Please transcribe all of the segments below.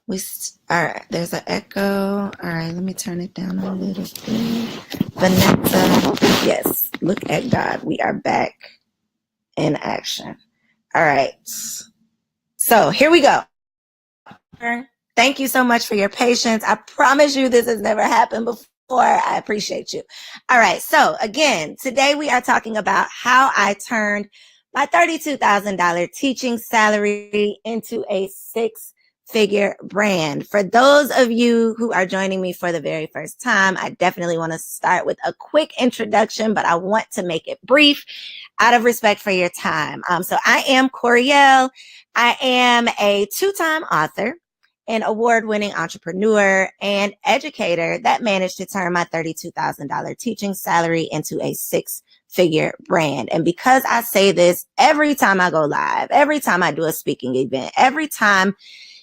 All right, there's an echo. All right, let me turn it down a little bit. Vanessa, yes, look at God. We are back in action. All right. So here we go. Thank you so much for your patience. I promise you this has never happened before. I appreciate you. All right. So again, today we are talking about how I turned my $32,000 teaching salary into a six-figure brand. For those of you who are joining me for the very first time, I definitely want to start with a quick introduction, but I want to make it brief out of respect for your time. So I am Coriel. I am a two-time author, an award-winning entrepreneur and educator that managed to turn my $32,000 teaching salary into a six-figure brand. And because I say this every time I go live, every time I do a speaking event, every time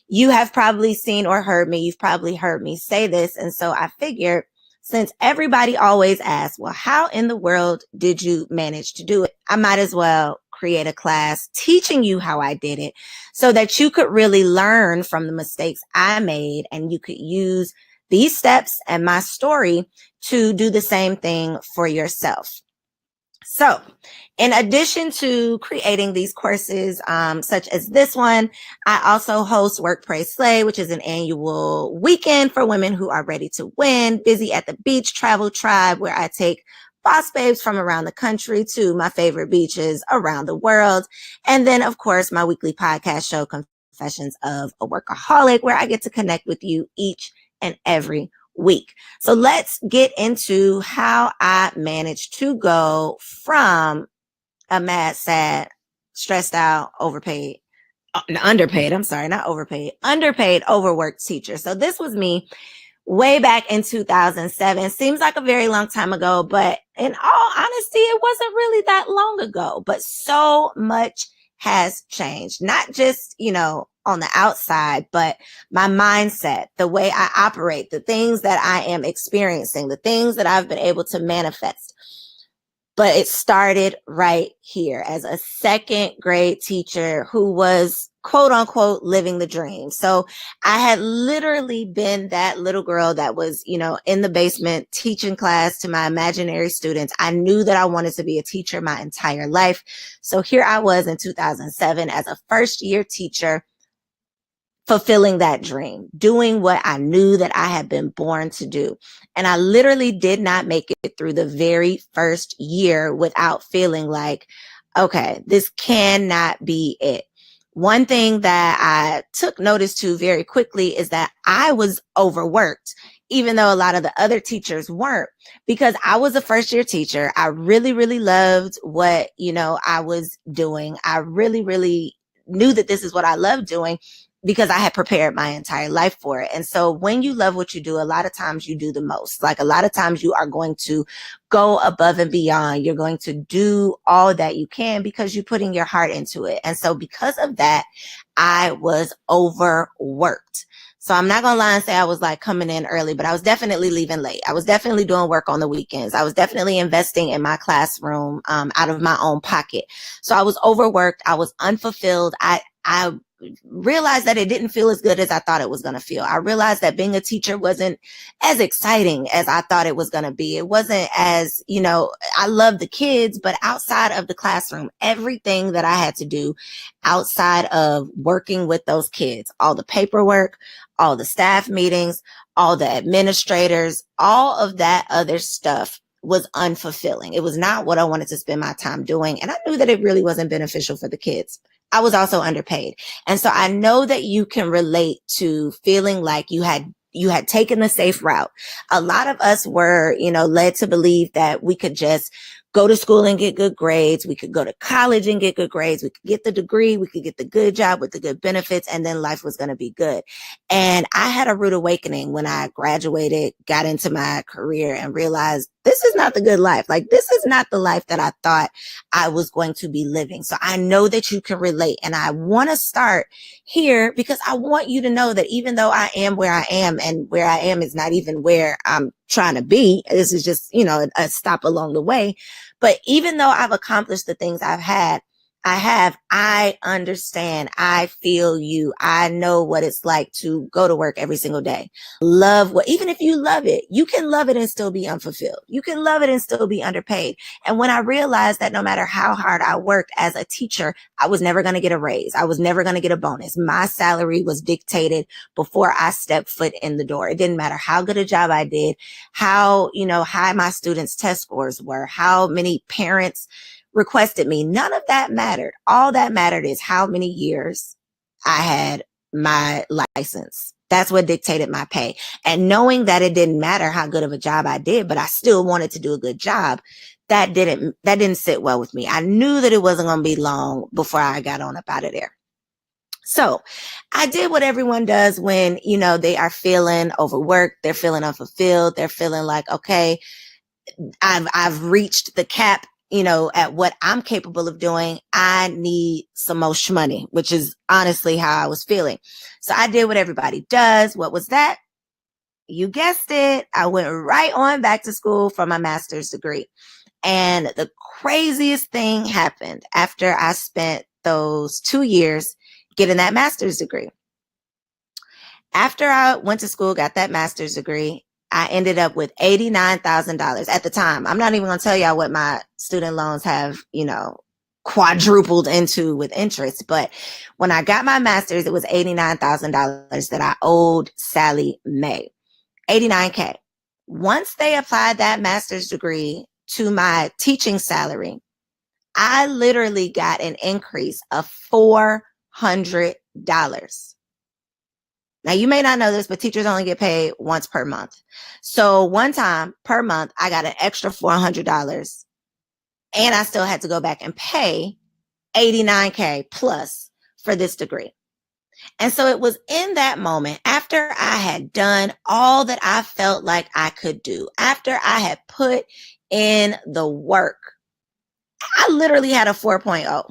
you have probably seen or heard me, you've probably heard me say this. And so I figured, since everybody always asks, well, how in the world did you manage to do it? I might as well create a class teaching you how I did it so that you could really learn from the mistakes I made and you could use these steps and my story to do the same thing for yourself. So, in addition to creating these courses, such as this one, I also host Work, Pray, Slay, which is an annual weekend for women who are ready to win, Busy at the Beach Travel Tribe, where I take boss babes from around the country to my favorite beaches around the world. And then, of course, my weekly podcast show, Confessions of a Workaholic, where I get to connect with you each and every week. So let's get into how I managed to go from a mad, sad, stressed out, overpaid, underpaid, I'm sorry, not overpaid, underpaid, overworked teacher. So this was me way back in 2007. Seems like a very long time ago, but in all honesty, it wasn't really that long ago, but so much has changed, not just, on the outside, but my mindset, the way I operate, the things that I am experiencing, the things that I've been able to manifest. But it started right here as a second grade teacher who was quote unquote living the dream. So I had literally been that little girl that was, in the basement teaching class to my imaginary students. I knew that I wanted to be a teacher my entire life. So here I was in 2007 as a first year teacher, fulfilling that dream, doing what I knew that I had been born to do. And I literally did not make it through the very first year without feeling like, okay, this cannot be it. One thing that I took notice to very quickly is that I was overworked, even though a lot of the other teachers weren't, because I was a first year teacher. I really, really loved what, I was doing. I really, really knew that this is what I loved doing, because I had prepared my entire life for it. And so when you love what you do, a lot of times you do the most. Like a lot of times you are going to go above and beyond. You're going to do all that you can because you're putting your heart into it. And so because of that, I was overworked. So I'm not going to lie and say I was like coming in early, but I was definitely leaving late. I was definitely doing work on the weekends. I was definitely investing in my classroom out of my own pocket. So I was overworked. I was unfulfilled. I realized that it didn't feel as good as I thought it was going to feel. I realized that being a teacher wasn't as exciting as I thought it was going to be. It wasn't as, I love the kids, but outside of the classroom, everything that I had to do outside of working with those kids, all the paperwork, all the staff meetings, all the administrators, all of that other stuff was unfulfilling. It was not what I wanted to spend my time doing. And I knew that it really wasn't beneficial for the kids. I was also underpaid. And so I know that you can relate to feeling like you had taken the safe route. A lot of us were, led to believe that we could just go to school and get good grades. We could go to college and get good grades. We could get the degree. We could get the good job with the good benefits, and then life was going to be good. And I had a rude awakening when I graduated, got into my career, and realized this is not the good life. Like, this is not the life that I thought I was going to be living. So I know that you can relate. And I want to start here because I want you to know that even though I am where I am, and where I am is not even where I'm trying to be, this is just, a stop along the way. But even though I've accomplished the things I've had, I understand. I feel you. I know what it's like to go to work every single day. Even if you love it, you can love it and still be unfulfilled. You can love it and still be underpaid. And when I realized that no matter how hard I worked as a teacher, I was never going to get a raise. I was never going to get a bonus. My salary was dictated before I stepped foot in the door. It didn't matter how good a job I did, how, high my students' test scores were, how many parents requested me. None of that mattered. All that mattered is how many years I had my license. That's what dictated my pay. And knowing that it didn't matter how good of a job I did, but I still wanted to do a good job, that didn't sit well with me. I knew that it wasn't going to be long before I got on up out of there. So I did what everyone does when, they are feeling overworked, they're feeling unfulfilled, they're feeling like, okay, I've reached the cap, at what I'm capable of doing. I need some more money, which is honestly how I was feeling. So I did what everybody does. What was that? You guessed it. I went right on back to school for my master's degree. And the craziest thing happened after I spent those 2 years getting that master's degree. After I went to school, got that master's degree, I ended up with $89,000 at the time. I'm not even going to tell y'all what my student loans have, quadrupled into with interest. But when I got my master's, it was $89,000 that I owed Sallie Mae. 89K. Once they applied that master's degree to my teaching salary, I literally got an increase of $400. Now, you may not know this, but teachers only get paid once per month. So one time per month, I got an extra $400, and I still had to go back and pay $89K plus for this degree. And so it was in that moment, after I had done all that I felt like I could do, after I had put in the work, I literally had a 4.0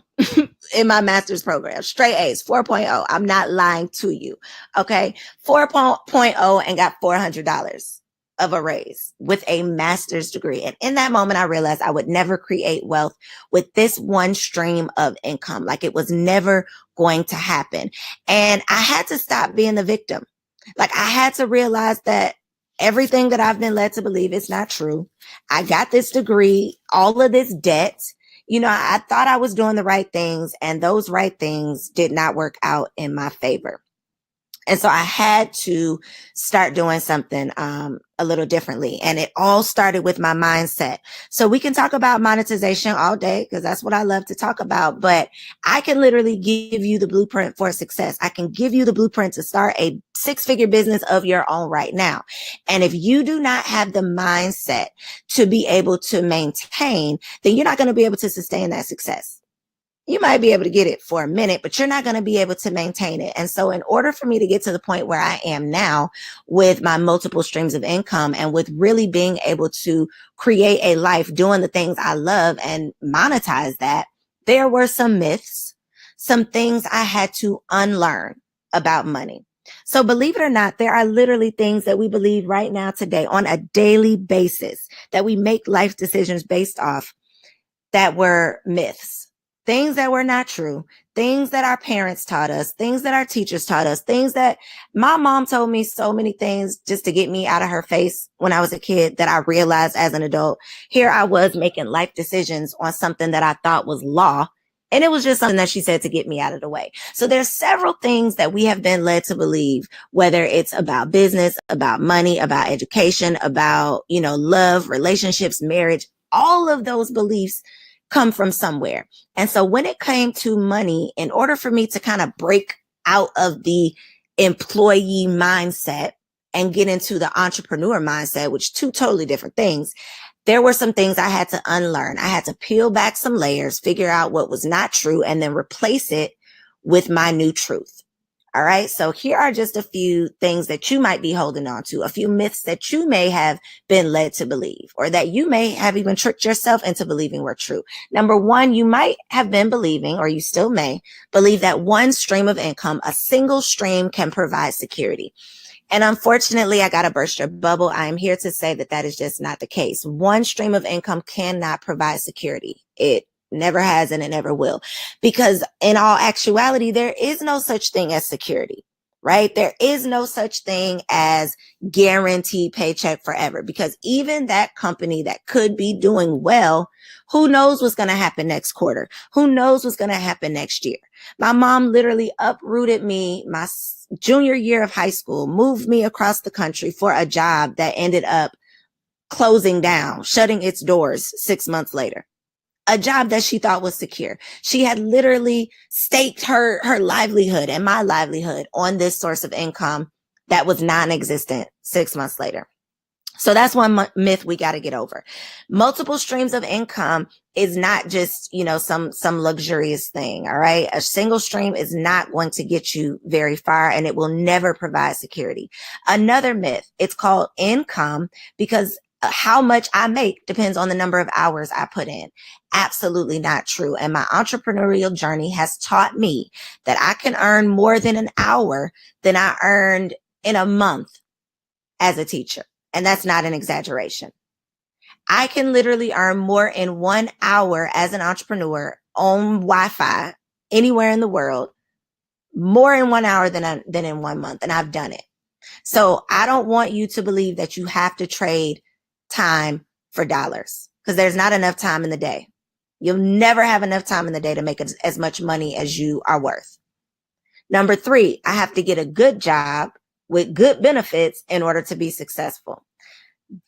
in my master's program, straight A's, 4.0. I'm not lying to you. Okay. 4.0 and got $400 of a raise with a master's degree. And in that moment, I realized I would never create wealth with this one stream of income. Like, it was never going to happen. And I had to stop being the victim. Like, I had to realize that everything that I've been led to believe is not true. I got this degree, all of this debt. I thought I was doing the right things, and those right things did not work out in my favor. And so I had to start doing something a little differently. And it all started with my mindset. So we can talk about monetization all day, because that's what I love to talk about. But I can literally give you the blueprint for success. I can give you the blueprint to start a 6-figure business of your own right now. And if you do not have the mindset to be able to maintain, then you're not going to be able to sustain that success. You might be able to get it for a minute, but you're not going to be able to maintain it. And so in order for me to get to the point where I am now with my multiple streams of income, and with really being able to create a life doing the things I love and monetize that, there were some myths, some things I had to unlearn about money. So believe it or not, there are literally things that we believe right now today on a daily basis that we make life decisions based off that were myths. Things that were not true, things that our parents taught us, things that our teachers taught us, things that my mom told me, so many things just to get me out of her face when I was a kid, that I realized as an adult. Here I was making life decisions on something that I thought was law, and it was just something that she said to get me out of the way. So there's several things that we have been led to believe, whether it's about business, about money, about education, about, love, relationships, marriage. All of those beliefs come from somewhere. And so when it came to money, in order for me to kind of break out of the employee mindset and get into the entrepreneur mindset, which two totally different things, there were some things I had to unlearn. I had to peel back some layers, figure out what was not true, and then replace it with my new truth. All right. So here are just a few things that you might be holding on to, a few myths that you may have been led to believe, or that you may have even tricked yourself into believing were true. Number one, you might have been believing, or you still may believe, that one stream of income, a single stream, can provide security. And unfortunately, I got to burst your bubble. I am here to say that that is just not the case. One stream of income cannot provide security. It never has, and it never will. Because in all actuality, there is no such thing as security, right? There is no such thing as guaranteed paycheck forever, because even that company that could be doing well, who knows what's going to happen next quarter? Who knows what's going to happen next year? My mom literally uprooted me my junior year of high school, moved me across the country for a job that ended up closing down, shutting its doors 6 months later. A job that she thought was secure. She had literally staked her livelihood and my livelihood on this source of income that was non-existent 6 months later. So that's one myth we got to get over. Multiple streams of income is not just, some luxurious thing. All right. A single stream is not going to get you very far, and it will never provide security. Another myth, it's called income because how much I make depends on the number of hours I put in. Absolutely not true. And my entrepreneurial journey has taught me that I can earn more than an hour than I earned in a month as a teacher. And that's not an exaggeration. I can literally earn more in 1 hour as an entrepreneur on Wi-Fi anywhere in the world, more in 1 hour than in 1 month. And I've done it. So I don't want you to believe that you have to trade time for dollars, because there's not enough time in the day. You'll never have enough time in the day to make as much money as you are worth. Number 3, I have to get a good job with good benefits in order to be successful.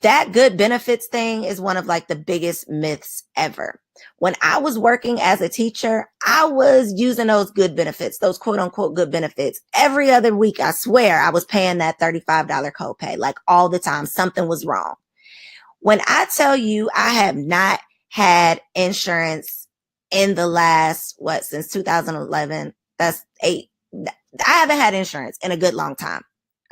That good benefits thing is one of the biggest myths ever. When I was working as a teacher, I was using those good benefits, those quote unquote good benefits. Every other week, I swear I was paying that $35 copay, all the time. Something was wrong. When I tell you I have not had insurance in the last, since 2011, that's 8. I haven't had insurance in a good long time.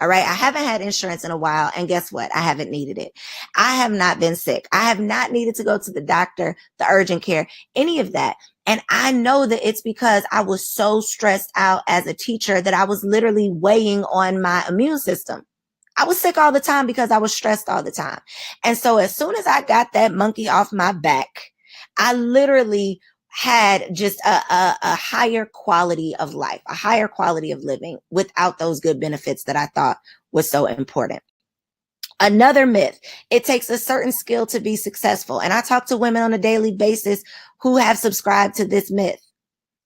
All right. I haven't had insurance in a while. And guess what? I haven't needed it. I have not been sick. I have not needed to go to the doctor, the urgent care, any of that. And I know that it's because I was so stressed out as a teacher that I was literally weighing on my immune system. I was sick all the time because I was stressed all the time. And so as soon as I got that monkey off my back, I literally had just a higher quality of life, a higher quality of living without those good benefits that I thought was so important. Another myth, it takes a certain skill to be successful. And I talk to women on a daily basis who have subscribed to this myth.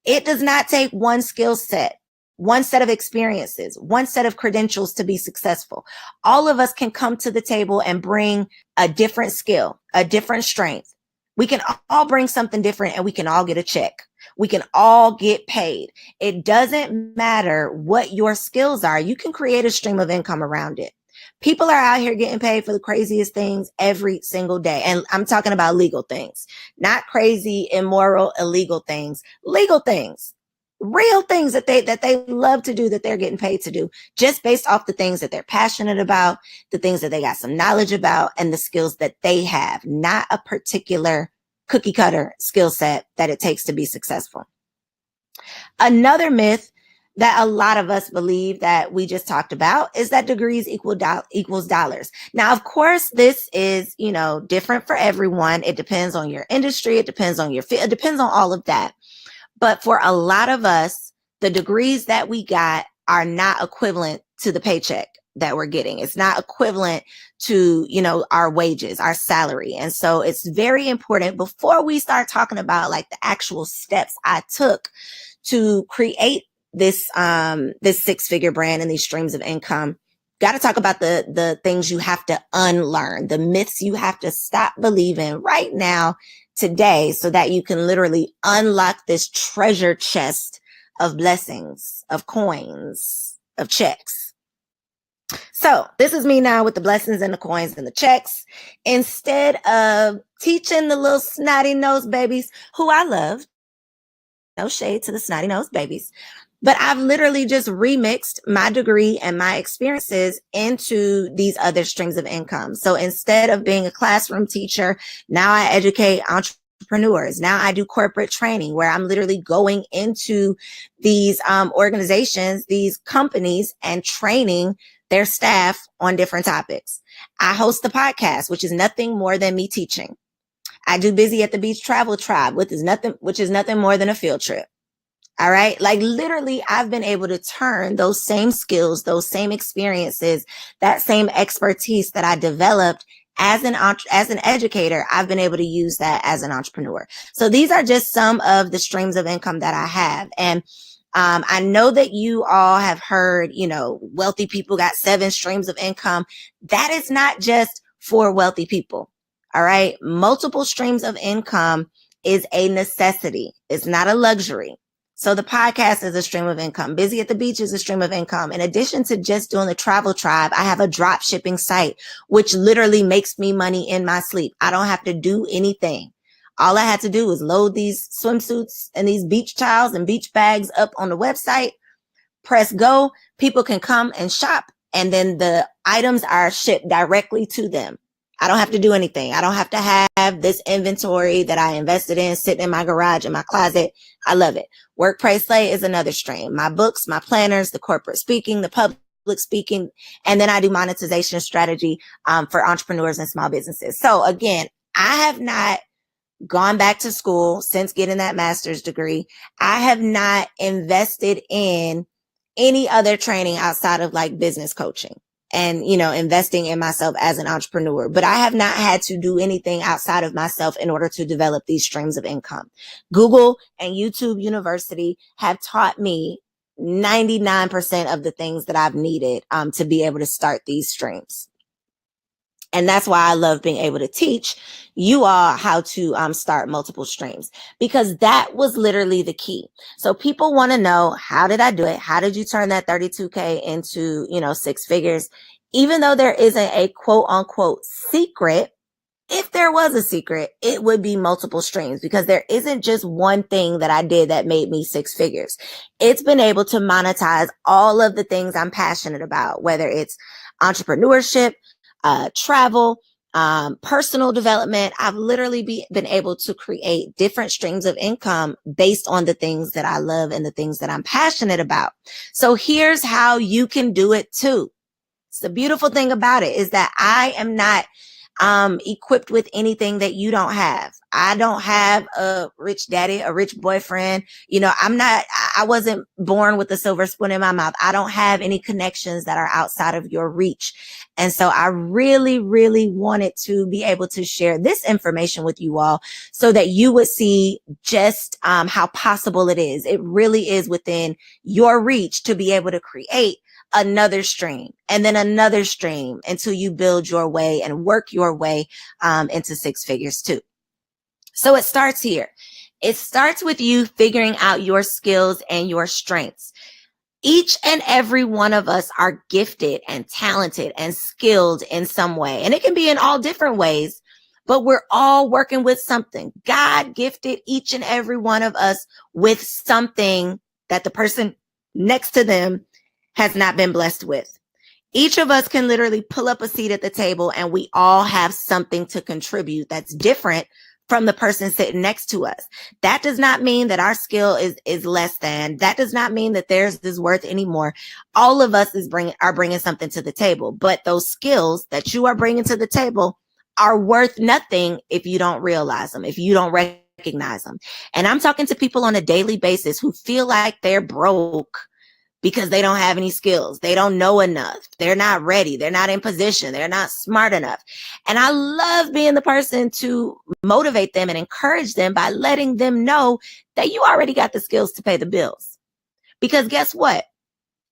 It does not take one skill set, one set of experiences, one set of credentials to be successful. All of us can come to the table and bring a different skill, a different strength. We can all bring something different and we can all get a check. We can all get paid. It doesn't matter what your skills are. You can create a stream of income around it. People are out here getting paid for the craziest things every single day. And I'm talking about legal things, not crazy, immoral, illegal things, legal things, real things that they love to do, that they're getting paid to do, just based off the things that they're passionate about, the things that they got some knowledge about, and the skills that they have, not a particular cookie cutter skill set that it takes to be successful. Another myth that a lot of us believe that we just talked about is that degrees equals dollars. Now, of course, this is, different for everyone. It depends on your industry. It depends on your field. It depends on all of that. But for a lot of us, the degrees that we got are not equivalent to the paycheck that we're getting. It's not equivalent to, our wages, our salary. And so it's very important, before we start talking about the actual steps I took to create this 6-figure brand and these streams of income, got to talk about the things you have to unlearn, the myths you have to stop believing right now, today, so that you can literally unlock this treasure chest of blessings, of coins, of checks. So this is me now with the blessings and the coins and the checks. Instead of teaching the little snotty nose babies, who I love, no shade to the snotty nose babies, but I've literally just remixed my degree and my experiences into these other streams of income. So instead of being a classroom teacher, now I educate entrepreneurs. Now I do corporate training, where I'm literally going into these organizations, these companies, and training their staff on different topics. I host the podcast, which is nothing more than me teaching. I do Busy at the Beach Travel Tribe, which is nothing more than a field trip. All right. Like literally, I've been able to turn those same skills, those same experiences, that same expertise that I developed as an educator. I've been able to use that as an entrepreneur. So these are just some of the streams of income that I have. And I know that you all have heard, wealthy people got 7 streams of income. That is not just for wealthy people. All right. Multiple streams of income is a necessity. It's not a luxury. So the podcast is a stream of income. Busy at the Beach is a stream of income. In addition to just doing the Travel Tribe, I have a drop shipping site, which literally makes me money in my sleep. I don't have to do anything. All I had to do was load these swimsuits and these beach towels and beach bags up on the website, press go. People can come and shop, and then the items are shipped directly to them. I don't have to do anything. I don't have to have this inventory that I invested in sitting in my garage, in my closet. I love it. Work, Pray, Slay is another stream. My books, my planners, the corporate speaking, the public speaking, and then I do monetization strategy for entrepreneurs and small businesses. So again, I have not gone back to school since getting that master's degree. I have not invested in any other training outside of like business coaching and, investing in myself as an entrepreneur. But I have not had to do anything outside of myself in order to develop these streams of income. Google and YouTube University have taught me 99% of the things that I've needed to be able to start these streams. And that's why I love being able to teach you all how to start multiple streams, because that was literally the key. So people want to know, how did I do it? How did you turn that 32K into, 6 figures? Even though there isn't a quote unquote secret, if there was a secret, it would be multiple streams, because there isn't just one thing that I did that made me 6 figures. It's been able to monetize all of the things I'm passionate about, whether it's entrepreneurship, travel, personal development. I've literally been able to create different streams of income based on the things that I love and the things that I'm passionate about. So here's how you can do it too. It's the beautiful thing about it is that I am not equipped with anything that you don't have. I don't have a rich daddy, a rich boyfriend. I wasn't born with a silver spoon in my mouth. I don't have any connections that are outside of your reach. And so I really, really wanted to be able to share this information with you all so that you would see just how possible it is. It really is within your reach to be able to create another stream and then another stream until you build your way and work your way into 6 figures too. So it starts here. It starts with you figuring out your skills and your strengths. Each and every one of us are gifted and talented and skilled in some way. And it can be in all different ways, but we're all working with something. God gifted each and every one of us with something that the person next to them has not been blessed with. Each of us can literally pull up a seat at the table, and we all have something to contribute that's different from the person sitting next to us. That does not mean that our skill is less than. That does not mean that theirs is worth anymore. All of us are bringing something to the table, but those skills that you are bringing to the table are worth nothing if you don't realize them, if you don't recognize them. And I'm talking to people on a daily basis who feel like they're broke because they don't have any skills. They don't know enough. They're not ready. They're not in position. They're not smart enough. And I love being the person to motivate them and encourage them by letting them know that you already got the skills to pay the bills. Because guess what?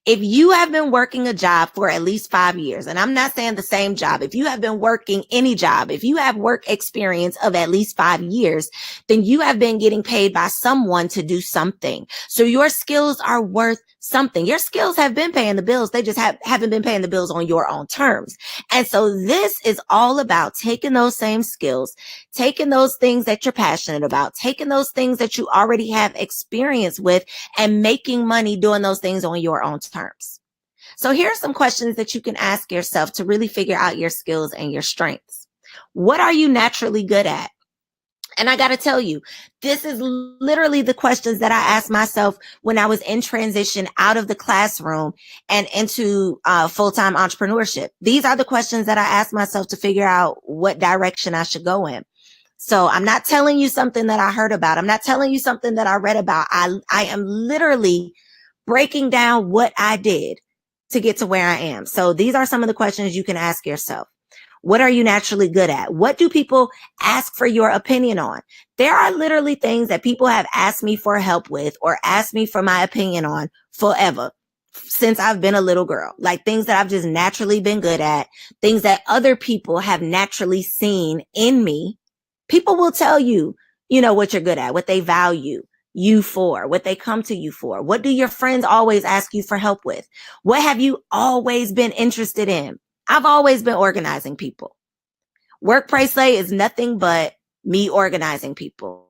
If you have been working a job for at least 5 years, and I'm not saying the same job, if you have been working any job, if you have work experience of at least 5 years, then you have been getting paid by someone to do something. So your skills are worth something. Your skills have been paying the bills. They just haven't been paying the bills on your own terms. And so this is all about taking those same skills, taking those things that you're passionate about, taking those things that you already have experience with, and making money doing those things on your own terms. So here are some questions that you can ask yourself to really figure out your skills and your strengths. What are you naturally good at? And I got to tell you, this is literally the questions that I asked myself when I was in transition out of the classroom and into full-time entrepreneurship. These are the questions that I asked myself to figure out what direction I should go in. So I'm not telling you something that I heard about. I'm not telling you something that I read about. I am literally breaking down what I did to get to where I am. So these are some of the questions you can ask yourself. What are you naturally good at? What do people ask for your opinion on? There are literally things that people have asked me for help with or asked me for my opinion on forever since I've been a little girl, like things that I've just naturally been good at, things that other people have naturally seen in me. People will tell you, you know, what you're good at, what they value you for, what they come to you for. What do your friends always ask you for help with? What have you always been interested in? I've always been organizing people. Work Pray Slay is nothing but me organizing people.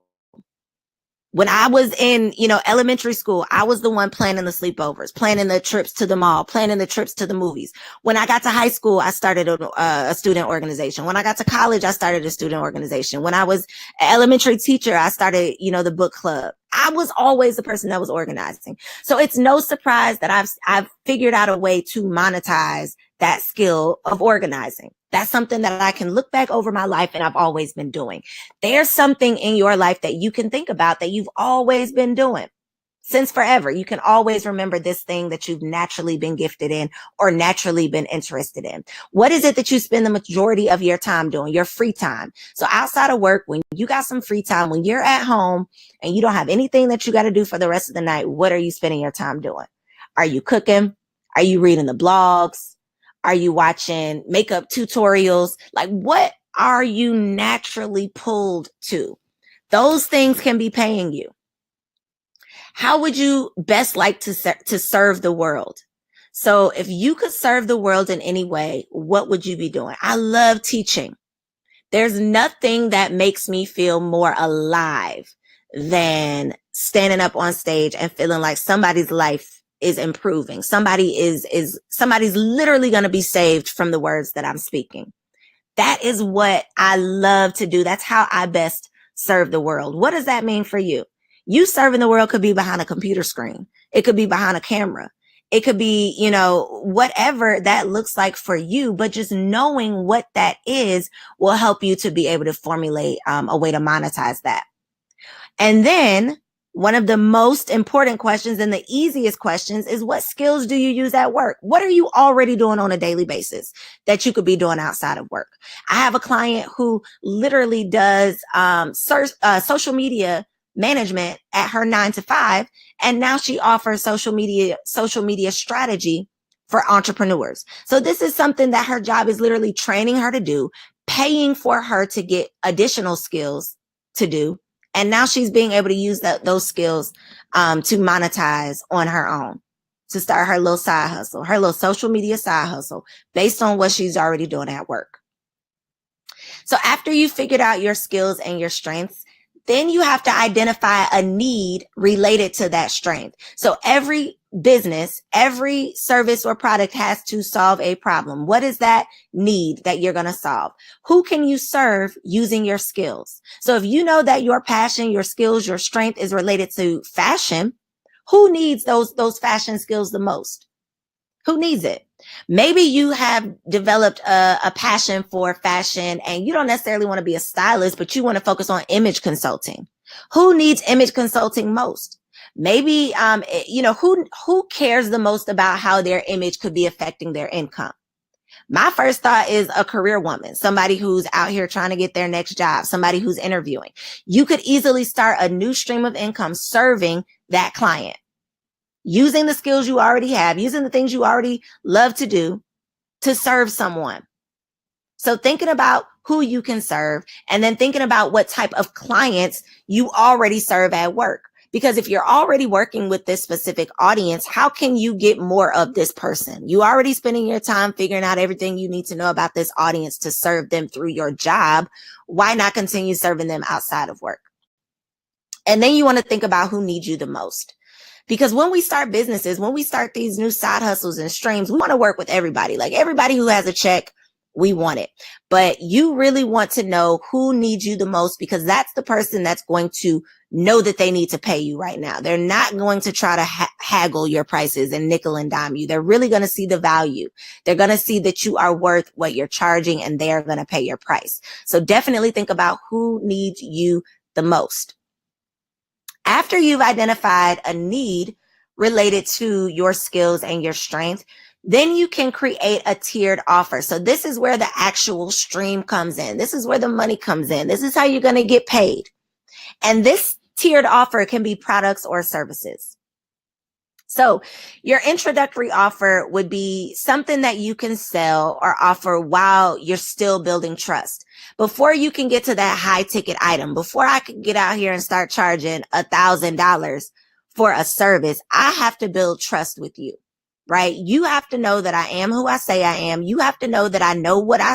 When I was in, elementary school, I was the one planning the sleepovers, planning the trips to the mall, planning the trips to the movies. When I got to high school, I started a student organization. When I got to college, I started a student organization. When I was an elementary teacher, I started, the book club. I was always the person that was organizing. So it's no surprise that I've figured out a way to monetize that skill of organizing. That's something that I can look back over my life and I've always been doing. There's something in your life that you can think about that you've always been doing since forever. You can always remember this thing that you've naturally been gifted in or naturally been interested in. What is it that you spend the majority of your time doing, your free time? So outside of work, when you got some free time, when you're at home and you don't have anything that you got to do for the rest of the night, what are you spending your time doing? Are you cooking? Are you reading the blogs? Are you watching makeup tutorials? Like, what are you naturally pulled to? Those things can be paying you. How would you best like to serve the world? So if you could serve the world in any way, what would you be doing? I love teaching. There's nothing that makes me feel more alive than standing up on stage and feeling like somebody's life is improving. Somebody's literally going to be saved from the words that I'm speaking. That is what I love to do. That's how I best serve the world. What does that mean for you? You serving the world could be behind a computer screen. It could be behind a camera. It could be, whatever that looks like for you, but just knowing what that is will help you to be able to formulate a way to monetize that. And then one of the most important questions and the easiest questions is, what skills do you use at work? What are you already doing on a daily basis that you could be doing outside of work? I have a client who literally does social media management at her 9 to 5. And now she offers social media strategy for entrepreneurs. So this is something that her job is literally training her to do, paying for her to get additional skills to do. And now she's being able to use those skills to monetize on her own, to start her little side hustle, her little social media side hustle based on what she's already doing at work. So after you figured out your skills and your strengths, then you have to identify a need related to that strength. So every business, every service or product has to solve a problem. What is that need that you're going to solve? Who can you serve using your skills? So if you know that your passion, your skills, your strength is related to fashion, who needs those fashion skills the most? Who needs it? Maybe you have developed a passion for fashion and you don't necessarily want to be a stylist, but you want to focus on image consulting. Who needs image consulting most? Maybe, who cares the most about how their image could be affecting their income? My first thought is a career woman, somebody who's out here trying to get their next job, somebody who's interviewing. You could easily start a new stream of income serving that client, using the skills you already have, using the things you already love to do to serve someone. So thinking about who you can serve and then thinking about what type of clients you already serve at work. Because if you're already working with this specific audience, how can you get more of this person? You already spending your time figuring out everything you need to know about this audience to serve them through your job. Why not continue serving them outside of work? And then you want to think about who needs you the most. Because when we start businesses, when we start these new side hustles and streams, we want to work with everybody. Like everybody who has a check, we want it. But you really want to know who needs you the most, because that's the person that's going to know that they need to pay you right now. They're not going to try to haggle your prices and nickel and dime you. They're really going to see the value. They're going to see that you are worth what you're charging, and they are going to pay your price. So definitely think about who needs you the most. After you've identified a need related to your skills and your strength, then you can create a tiered offer. So this is where the actual stream comes in. This is where the money comes in. This is how you're going to get paid. And this tiered offer can be products or services. So your introductory offer would be something that you can sell or offer while you're still building trust. Before you can get to that high ticket item, before I can get out here and start charging $1,000 for a service, I have to build trust with you, right? You have to know that I am who I say I am. You have to know that I know what I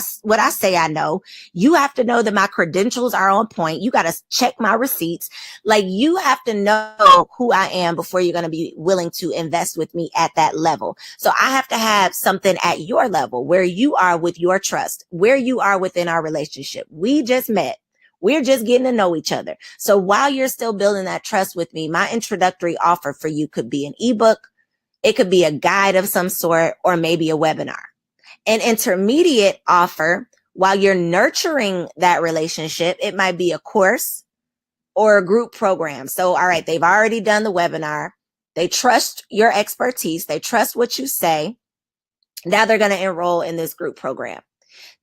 say I know. You have to know that my credentials are on point. You got to check my receipts. Like, you have to know who I am before you're going to be willing to invest with me at that level. So I have to have something at your level, where you are with your trust, where you are within our relationship. We just met. We're just getting to know each other. So while you're still building that trust with me, my introductory offer for you could be an ebook. It could be a guide of some sort, or maybe a webinar. An intermediate offer, while you're nurturing that relationship, it might be a course or a group program. So, all right, they've already done the webinar. They trust your expertise. They trust what you say. Now they're going to enroll in this group program.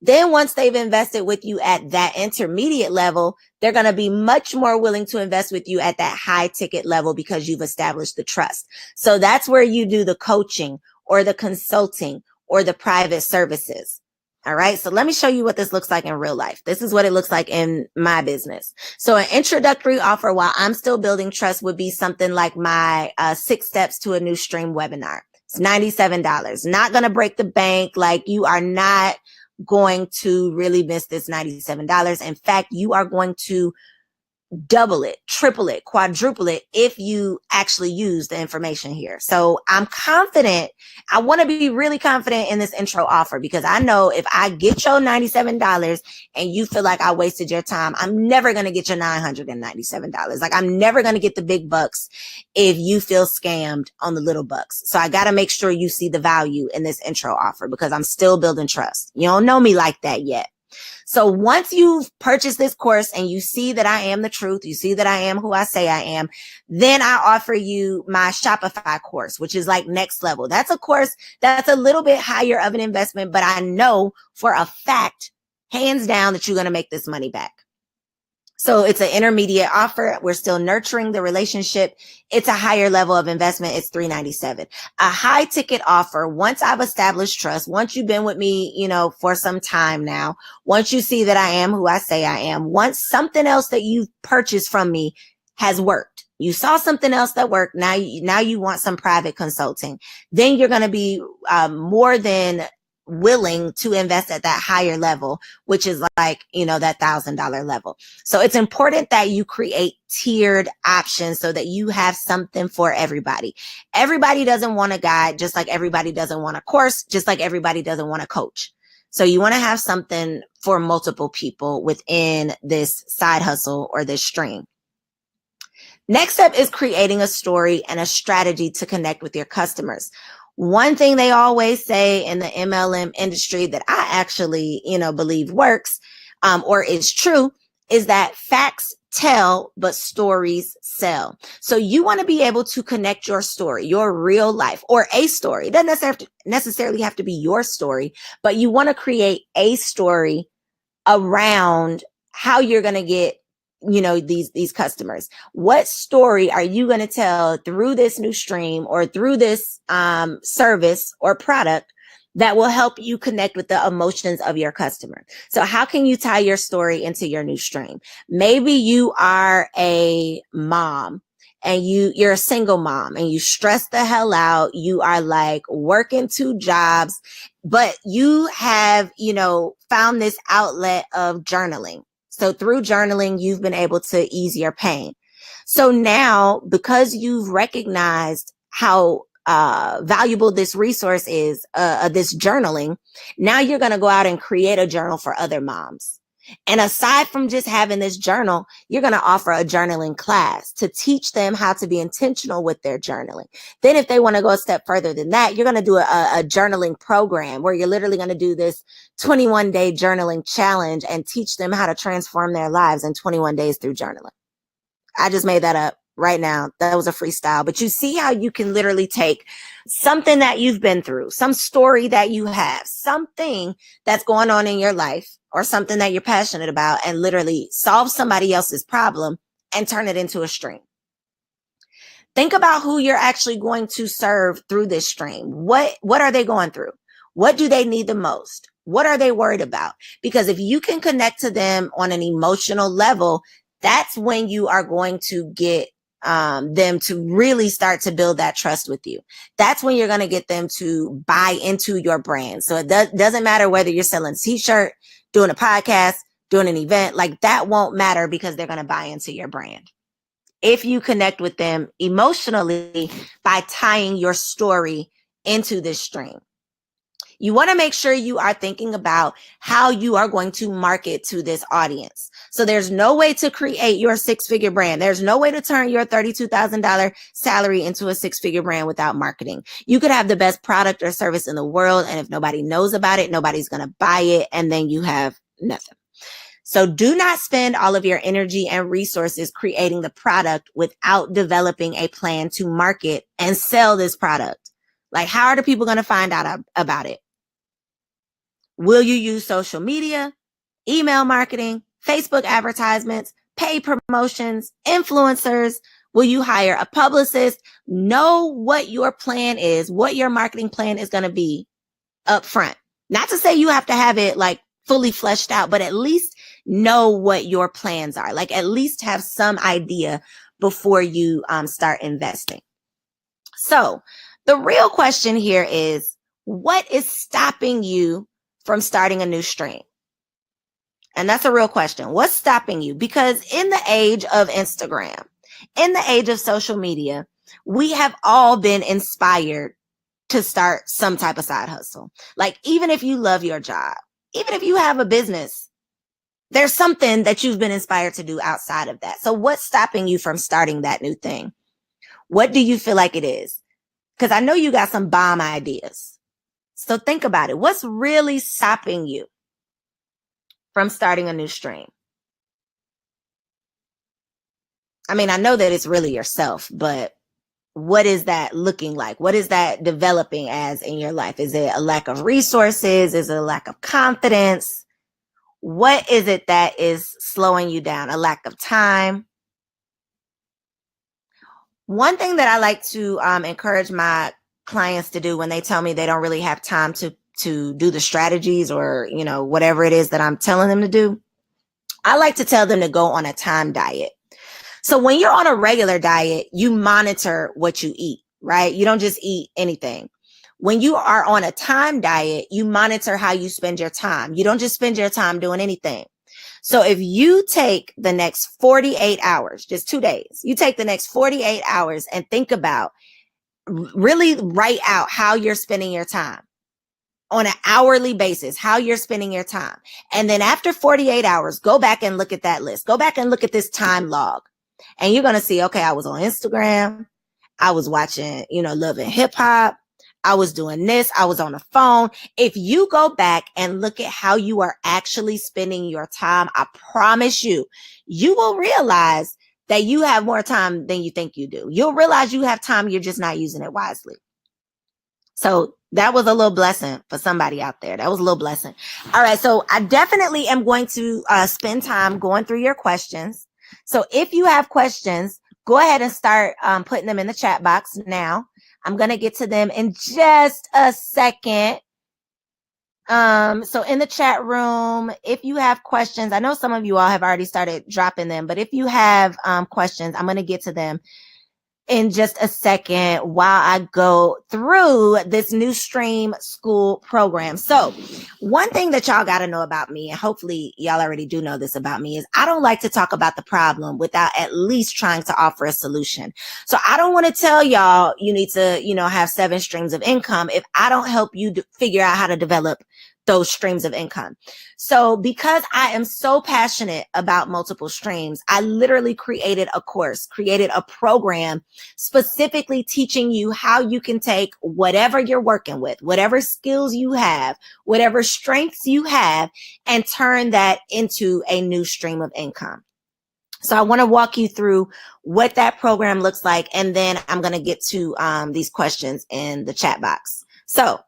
Then once they've invested with you at that intermediate level, they're going to be much more willing to invest with you at that high ticket level, because you've established the trust. So that's where you do the coaching or the consulting or the private services. All right. So let me show you what this looks like in real life. This is what it looks like in my business. So an introductory offer while I'm still building trust would be something like my 6 steps to a new stream webinar. It's $97. Not going to break the bank. Like, you are not going to really miss this $97. In fact, you are going to double it, triple it, quadruple it if you actually use the information here. So I'm confident. I want to be really confident in this intro offer, because I know if I get your $97 and you feel like I wasted your time, I'm never going to get your $997. Like, I'm never going to get the big bucks if you feel scammed on the little bucks. So I got to make sure you see the value in this intro offer, because I'm still building trust. You don't know me like that yet. So once you've purchased this course and you see that I am the truth, you see that I am who I say I am, then I offer you my Shopify course, which is like next level. That's a course that's a little bit higher of an investment, but I know for a fact, hands down, that you're going to make this money back. So it's an intermediate offer. We're still nurturing the relationship. It's a higher level of investment. It's $397. A high ticket offer. Once I've established trust, once you've been with me, for some time now, once you see that I am who I say I am, once something else that you've purchased from me has worked, you saw something else that worked. Now you want some private consulting. Then you're going to be more than willing to invest at that higher level, which is like, that $1,000 level. So it's important that you create tiered options so that you have something for everybody. Everybody doesn't want a guide, just like everybody doesn't want a course, just like everybody doesn't want a coach. So you want to have something for multiple people within this side hustle or this stream. Next up is creating a story and a strategy to connect with your customers. One thing they always say in the MLM industry that I actually, believe works or is true is that facts tell, but stories sell. So you want to be able to connect your story, your real life, or a story. It doesn't necessarily have to be your story, but you want to create a story around how you're going to get these customers. What story are you going to tell through this new stream or through this service or product that will help you connect with the emotions of your customer? So how can you tie your story into your new stream? Maybe you are a mom and you're a single mom and you stress the hell out. You are like working 2 jobs, but you have, found this outlet of journaling. So through journaling, you've been able to ease your pain. So now, because you've recognized how valuable this resource is, this journaling, now you're going to go out and create a journal for other moms. And aside from just having this journal, you're going to offer a journaling class to teach them how to be intentional with their journaling. Then if they want to go a step further than that, you're going to do a journaling program where you're literally going to do this 21-day journaling challenge and teach them how to transform their lives in 21 days through journaling. I just made that up right now. That was a freestyle, but you see how you can literally take something that you've been through, some story that you have, something that's going on in your life or something that you're passionate about, and literally solve somebody else's problem and turn it into a stream. Think about who you're actually going to serve through this stream. What are they going through? What do they need the most? What are they worried about? Because if you can connect to them on an emotional level, that's when you are going to get them to really start to build that trust with you. That's when you're going to get them to buy into your brand. So it doesn't matter whether you're selling a t-shirt, doing a podcast, doing an event, like that won't matter because they're going to buy into your brand. If you connect with them emotionally by tying your story into this stream. You want to make sure you are thinking about how you are going to market to this audience. So there's no way to create your six-figure brand. There's no way to turn your $32,000 salary into a six-figure brand without marketing. You could have the best product or service in the world, and if nobody knows about it, nobody's going to buy it, and then you have nothing. So do not spend all of your energy and resources creating the product without developing a plan to market and sell this product. Like, how are the people going to find out about it? Will you use social media, email marketing, Facebook advertisements, paid promotions, influencers? Will you hire a publicist? Know what your plan is, what your marketing plan is going to be up front. Not to say you have to have it like fully fleshed out, but at least know what your plans are. Like at least have some idea before you start investing. So the real question here is, what is stopping you from starting a new stream? And that's a real question. What's stopping you? Because in the age of Instagram, in the age of social media, we have all been inspired to start some type of side hustle. Like even if you love your job, even if you have a business, there's something that you've been inspired to do outside of that. So what's stopping you from starting that new thing? What do you feel like it is? Because I know you got some bomb ideas. So think about it. What's really stopping you from starting a new stream? I mean, I know that it's really yourself, but what is that looking like? What is that developing as in your life? Is it a lack of resources? Is it a lack of confidence? What is it that is slowing you down? A lack of time? One thing that I like to encourage my clients to do when they tell me they don't really have time to do the strategies or, you know, whatever it is that I'm telling them to do, I like to tell them to go on a time diet. So when you're on a regular diet, you monitor what you eat, right? You don't just eat anything. When you are on a time diet, you monitor how you spend your time. You don't just spend your time doing anything. So if you take the next 48 hours, just 2 days, you take the next 48 hours and think about, really write out how you're spending your time on an hourly basis, how you're spending your time. And then after 48 hours, go back and look at that list. Go back and look at this time log. And you're going to see, okay, I was on Instagram. I was watching, Love and Hip Hop. I was doing this. I was on the phone. If you go back and look at how you are actually spending your time, I promise you, you will realize that you have more time than you think you do. You'll realize you have time. You're just not using it wisely. So that was a little blessing for somebody out there. That was a little blessing. All right. So I definitely am going to spend time going through your questions. So if you have questions, go ahead and start putting them in the chat box now. I'm going to get to them in just a second. So in the chat room, if you have questions, I know some of you all have already started dropping them, but if you have questions, I'm going to get to them in just a second while I go through this new Stream School program. So one thing that y'all got to know about me, and hopefully y'all already do know this about me, is I don't like to talk about the problem without at least trying to offer a solution. So I don't want to tell y'all you need to, have 7 streams of income if I don't help you figure out how to develop those streams of income. So because I am so passionate about multiple streams, I literally created a course, created a program specifically teaching you how you can take whatever you're working with, whatever skills you have, whatever strengths you have, and turn that into a new stream of income. So I want to walk you through what that program looks like, and then I'm going to get to these questions in the chat box. So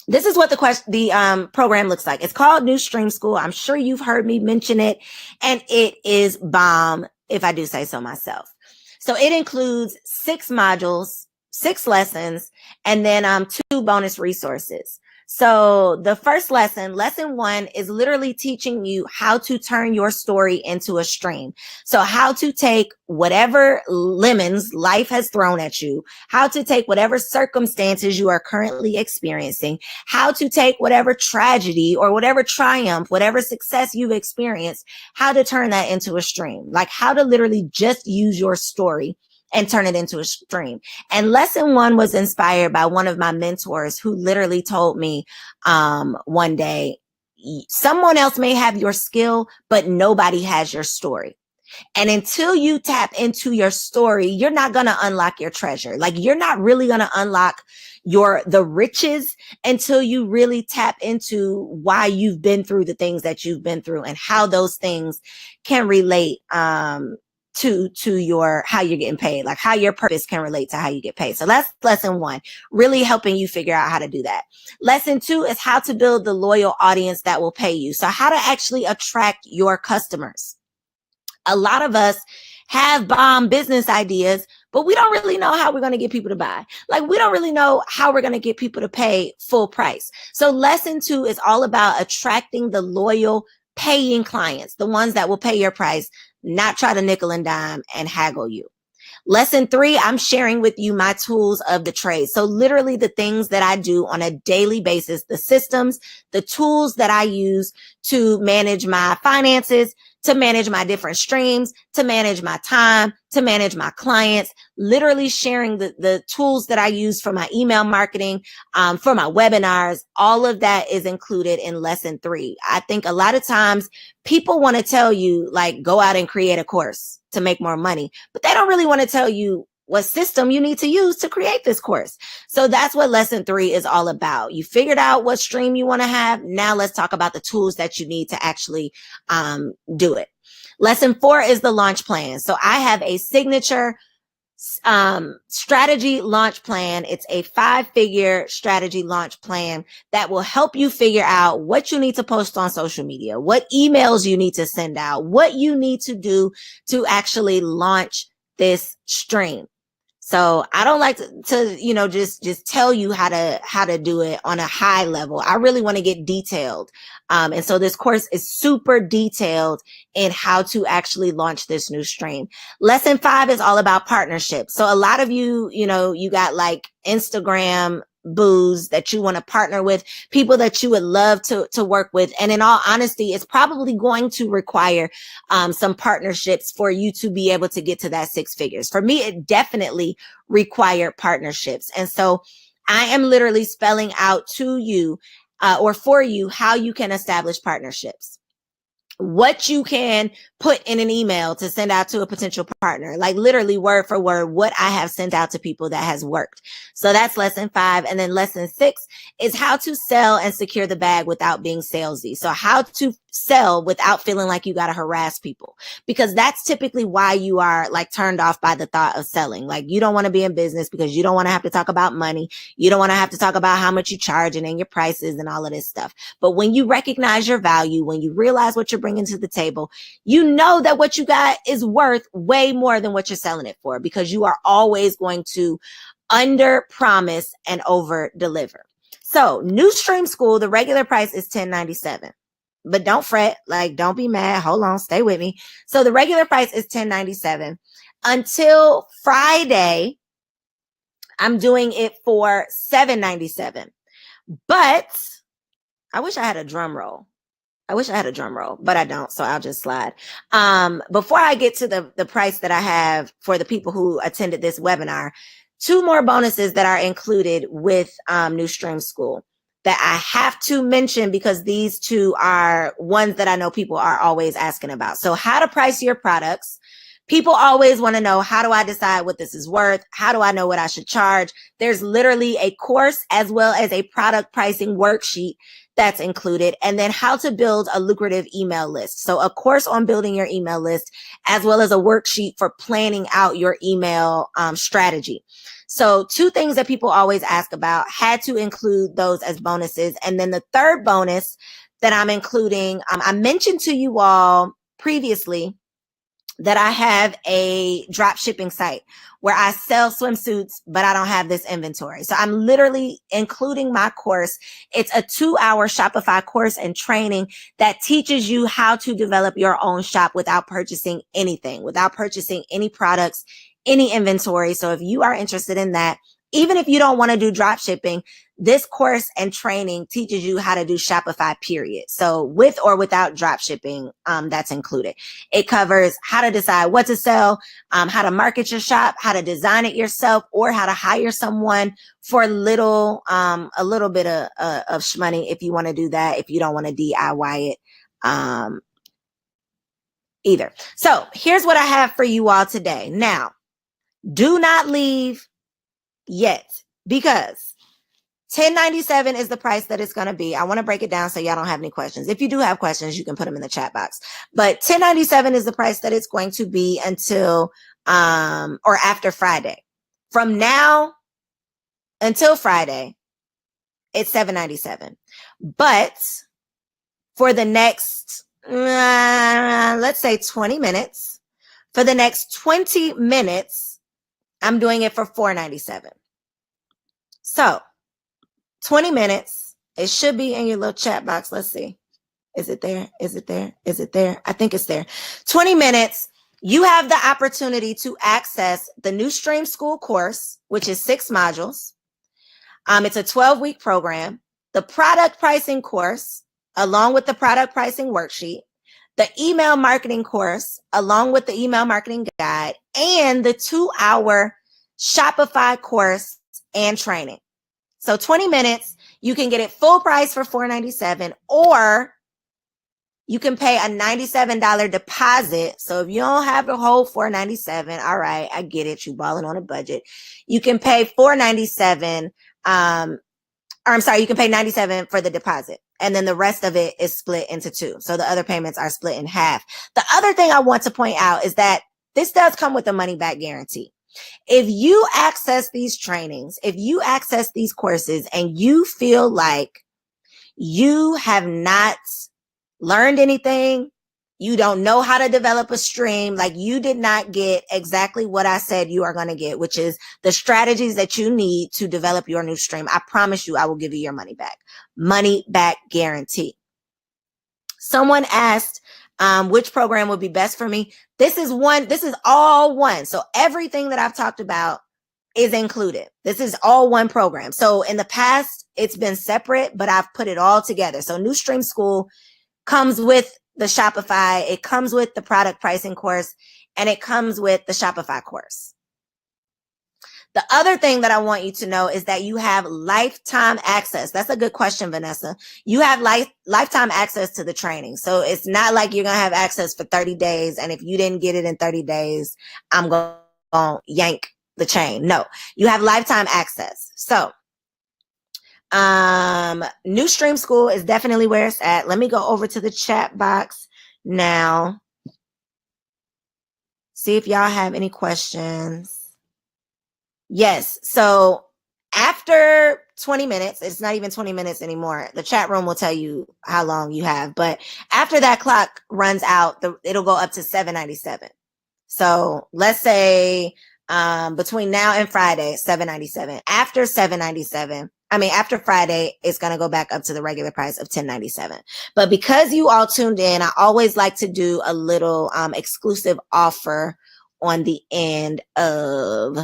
this is what the program looks like. It's called New Stream School. I'm sure you've heard me mention it, and it is bomb, if I do say so myself. So it includes 6 modules, 6 lessons, and then 2 bonus resources. So the first lesson 1, is literally teaching you how to turn your story into a stream. So how to take whatever lemons life has thrown at you, how to take whatever circumstances you are currently experiencing, how to take whatever tragedy or whatever triumph, whatever success you've experienced, how to turn that into a stream, like how to literally just use your story and turn it into a stream. And lesson 1 was inspired by one of my mentors who literally told me one day, someone else may have your skill, but nobody has your story. And until you tap into your story, you're not going to unlock your treasure. Like, you're not really going to unlock the riches until you really tap into why you've been through the things that you've been through and how those things can relate to your how you're getting paid, like how your purpose can relate to how you get paid. So that's lesson 1, really helping you figure out how to do that. Lesson 2 is how to build the loyal audience that will pay you. So how to actually attract your customers. A lot of us have bomb business ideas, but we don't really know how we're going to get people to buy. Like, we don't really know how we're going to get people to pay full price. So lesson 2 is all about attracting the loyal paying clients, the ones that will pay your price, not try to nickel and dime and haggle you. Lesson 3, I'm sharing with you my tools of the trade. So literally the things that I do on a daily basis, the systems, the tools that I use to manage my finances, to manage my different streams, to manage my time, to manage my clients, literally sharing the tools that I use for my email marketing, for my webinars. All of that is included in lesson 3. I think a lot of times people want to tell you, like, go out and create a course to make more money, but they don't really want to tell you what system you need to use to create this course. So that's what lesson 3 is all about. You figured out what stream you want to have. Now let's talk about the tools that you need to actually do it. Lesson 4 is the launch plan. So I have a signature strategy launch plan. It's a 5-figure strategy launch plan that will help you figure out what you need to post on social media, what emails you need to send out, what you need to do to actually launch this stream. So I don't like to just tell you how to do it on a high level. I really want to get detailed. And so this course is super detailed in how to actually launch this new stream. Lesson 5 is all about partnerships. So a lot of you, you got like Instagram boos that you want to partner with, people that you would love to work with. And in all honesty, it's probably going to require some partnerships for you to be able to get to that 6 figures. For me, it definitely required partnerships. And so I am literally spelling out to you or for you how you can establish partnerships, what you can put in an email to send out to a potential partner, like literally word for word, what I have sent out to people that has worked. So that's lesson 5. And then lesson 6 is how to sell and secure the bag without being salesy. So how to sell without feeling like you got to harass people, because that's typically why you are like turned off by the thought of selling. Like, you don't want to be in business because you don't want to have to talk about money. You don't want to have to talk about how much you charge and your prices and all of this stuff. But when you recognize your value, when you realize what you're bringing to the table, you know that what you got is worth way more than what you're selling it for, because you are always going to under promise and over deliver. So New Stream School, the regular price is $10.97. But don't fret, like, don't be mad. Hold on, stay with me. So the regular price is $10.97. Until Friday, I'm doing it for $7.97. But I wish I had a drum roll. But I don't, so I'll just slide. Before I get to the price that I have for the people who attended this webinar, 2 more bonuses that are included with New Stream School. that I have to mention because these two are ones that I know people are always asking about. So how to price your products. People always want to know, how do I decide what this is worth? How do I know what I should charge? There's literally a course as well as a product pricing worksheet that's included. And then how to build a lucrative email list. So a course on building your email list, as well as a worksheet for planning out your email strategy. So two things that people always ask about, had to include those as bonuses. And then the third bonus that I'm including, I mentioned to you all previously that I have a drop shipping site where I sell swimsuits, but I don't have this inventory. So I'm literally including my course. It's a 2-hour Shopify course and training that teaches you how to develop your own shop without purchasing anything, without purchasing any products, any inventory. So if you are interested in that, even if you don't want to do drop shipping, this course and training teaches you how to do Shopify, period. So with or without drop shipping, that's included. It covers how to decide what to sell, how to market your shop, how to design it yourself, or how to hire someone for a little bit of money if you want to do that, if you don't want to DIY it either. So here's what I have for you all today. Now, do not leave yet, because $10.97 is the price that it's going to be. I want to break it down so y'all don't have any questions. If you do have questions, you can put them in the chat box. But $10.97 is the price that it's going to be until or after Friday. From now until Friday, it's $7.97. But for the next, let's say 20 minutes, for the next 20 minutes, I'm doing it for $4.97. So 20 minutes. It should be in your little chat box. Let's see. Is it there? Is it there? Is it there? I think it's there. 20 minutes. You have the opportunity to access the New Stream School course, which is 6 modules. It's a 12-week program. The product pricing course, along with the product pricing worksheet, the email marketing course, along with the email marketing guide, and the 2-hour Shopify course and training. So 20 minutes, you can get it full price for $4.97, or you can pay a $97 deposit. So if you don't have the whole $4.97, all right, I get it. You balling on a budget. You can pay $4.97. You can pay $97 for the deposit. And then the rest of it is split into 2. So the other payments are split in half. The other thing I want to point out is that this does come with a money back guarantee. If you access these trainings, if you access these courses and you feel like you have not learned anything, you don't know how to develop a stream, like you did not get exactly what I said you are going to get, which is the strategies that you need to develop your new stream, I promise you I will give you your money back. Money back guarantee. Someone asked, which program would be best for me? This is all one. So everything that I've talked about is included. This is all one program. So in the past, it's been separate, but I've put it all together. So New Stream School comes with the Shopify, it comes with the product pricing course, and it comes with the Shopify course. The other thing that I want you to know is that you have lifetime access. That's a good question, Vanessa. You have lifetime access to the training. So it's not like you're going to have access for 30 days. And if you didn't get it in 30 days, I'm going to yank the chain. No, you have lifetime access. So New Stream School is definitely where it's at. Let me go over to the chat box now. See if y'all have any questions. Yes. So after 20 minutes, it's not even 20 minutes anymore. The chat room will tell you how long you have, but after that clock runs out, it'll go up to $7.97. So let's say, between now and Friday, $7.97. After after Friday, it's going to go back up to the regular price of $10.97. But because you all tuned in, I always like to do a little exclusive offer on the end of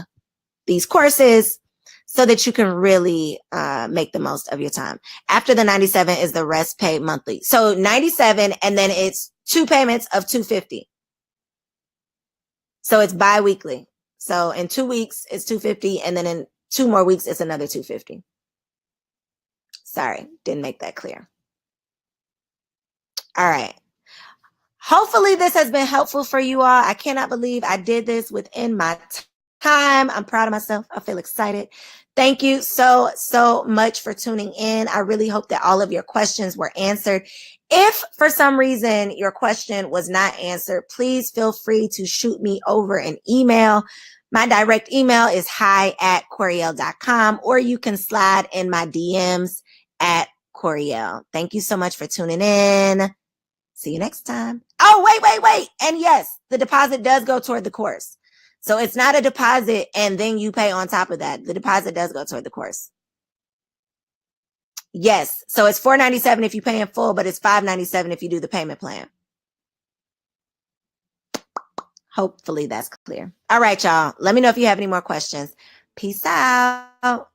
these courses so that you can really make the most of your time. After the $97 is the rest paid monthly. So $97, and then it's 2 payments of $250. So it's bi-weekly. So in 2 weeks, it's $250, and then in 2 more weeks, it's another $250. Sorry, didn't make that clear. All right. Hopefully this has been helpful for you all. I cannot believe I did this within my time. I'm proud of myself. I feel excited. Thank you so much for tuning in. I really hope that all of your questions were answered. If for some reason your question was not answered, please feel free to shoot me over an email. My direct email is hi@coriel.com, or you can slide in my DMs at Coriel. Thank you so much for tuning in. See you next time. Oh, wait. And yes, the deposit does go toward the course. So it's not a deposit and then you pay on top of that. The deposit does go toward the course. Yes. So it's $497 if you pay in full, but it's $597 if you do the payment plan. Hopefully that's clear. All right, y'all. Let me know if you have any more questions. Peace out.